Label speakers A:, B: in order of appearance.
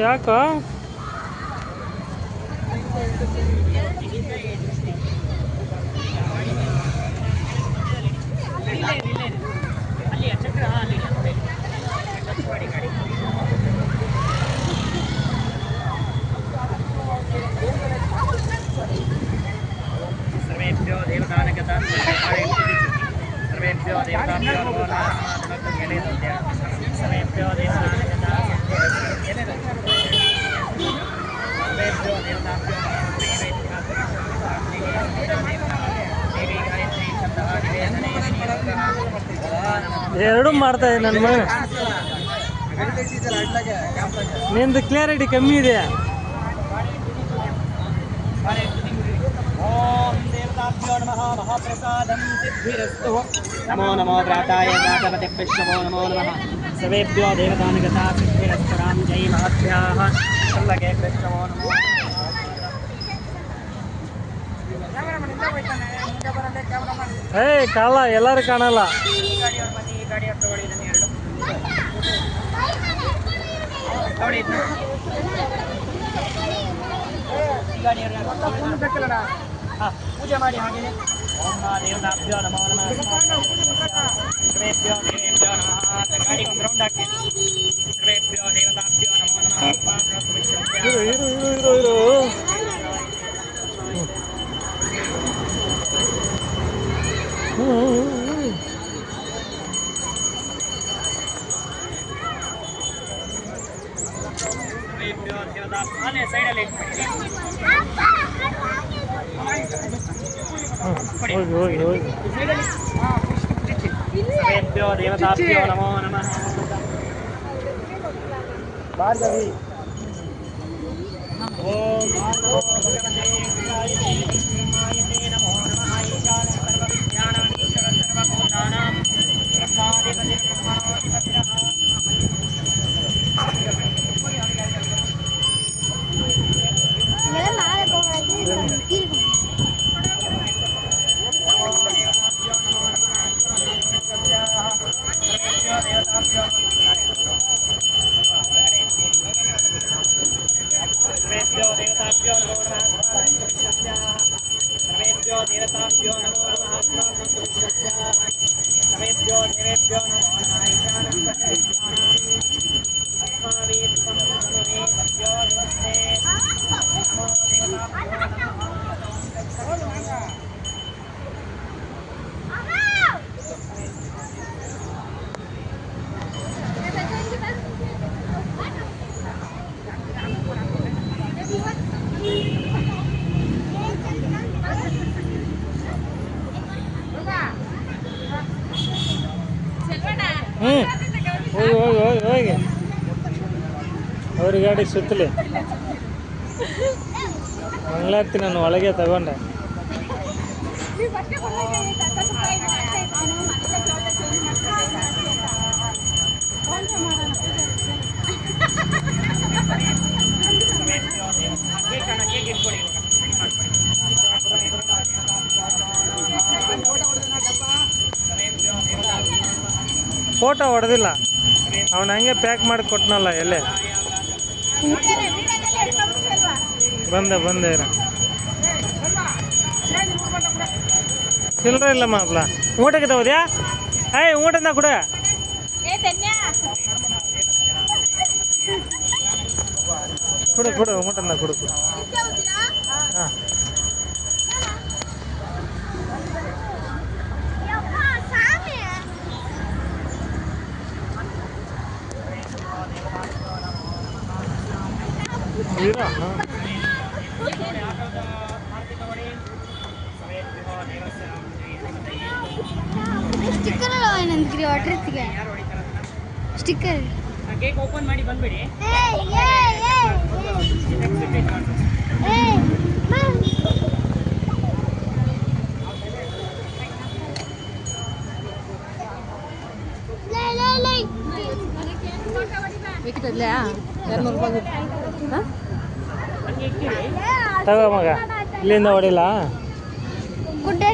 A: ಯಾಕ
B: सर्वेभ्यो देवतानगता सर्वेभ्यो देवताभ्यो नमो नमः सर्वेभ्यो देवतानगता सर्वेभ्यो देवताभ्यो
A: ಎರಡು ಮಾಡ್ತಾ ಇದೆ ನನ್ನ ಮಗ. ನಿಂದು ಕ್ಲಿಯರಿಟಿ ಕಮ್ಮಿ ಇದೆ.
B: देवताभ्यो नमः महाप्रसादं सिद्धिरस्तु नमो नमो व्राताय व्रातपतिभ्यो नमो नमः सर्वेभ्यो देवतानुगता सिद्धिरस्तरां जय महभ्याः सल्लगे नमो नमो
A: ಕಾಲ ಎಲ್ಲರೂ ಕಾಣಲ್ಲ.
B: ಗಾಡಿ ತಗೊಳ್ಳಿ ಇದನ್ನು ಎರಡು ನೋಡಿ ಪೂಜೆ ಮಾಡಿ ಹಾಗೆಯೇ ಓಂ ದೇವತಾಭ್ಯೋ ನಮೋ ನಮಃ ಸರ್ವೇಭ್ಯೋ ದೇವೇಭ್ಯೋ ನಮಃ ಗಾಡಿ ಒಂದು ರೌಂಡ್ ಹಾಕಿ ಸರ್ವೇಭ್ಯೋ ದೇವತಾಭ್ಯೋ ನಮೋ ನಮಃ ಸರ್ವೇಭ್ಯೋ ದೇವತಾ ಅಲ್ಲೇ ಸೈಡಲ್ಲಿ सर्वेभ्यो देवताभ्यो नमो नमः भार्गवी ओम नमो भगवते नमो नमः ईशान सर्वविद्यानामीश्वर सर्वभूतानां ब्रह्माधिपतिः ब्रह्माधिपतिरः सर्वेभ्यो देवताभ्यो नमो नमः सर्वेभ्यो देवताभ्यो नमो नमः सर्वेभ्यो देवेभ्यो नमो नमः अस्माभिस्त्वं नमोहे भ्यो नमस्ते नमो देवताभ्यो नमः
A: ಹೋಗಿ ಅವ್ರ ಗಾಡಿ ಸುತ್ತಲಿ ಮಂಗಳಾರತಿ ನಾನು ಒಳಗೆ ತಗೊಂಡೆ. ಫೋಟೋ ಹೊಡೆದಿಲ್ಲ. ಅವನು ಹಂಗೆ ಪ್ಯಾಕ್ ಮಾಡಿ ಕೊಟ್ನಲ್ಲ ಎಲ್ಲೇ ಬಂದೆ ಇರ ಚಿಲ್ಲರೆ ಇಲ್ಲಮ್ಮ ಅಪ್ಲ ಊಟಕ್ಕೆ ತಗೋದ್ಯಾ ಊಟನ ಕೊಡ ಕೊಡು ಊಟನ ಕೊಡು ಹಾಂ
C: ಸ್ಟಿಕ್ಕರ್ ಏನಂದ್ರಿ ವಾಟ್ರಿಗೆ ಸ್ಟಿಕ್ಕರ್
B: ಕೇಕ್ ಓಪನ್ ಮಾಡಿ ಬಂದ್ಬಿಡಿ
A: ತಗೋ ಮಗ ಇಲ್ಲಿಂದ ಹೊಡಿಲ್ಲ
C: ಗುಡ್ಡೆ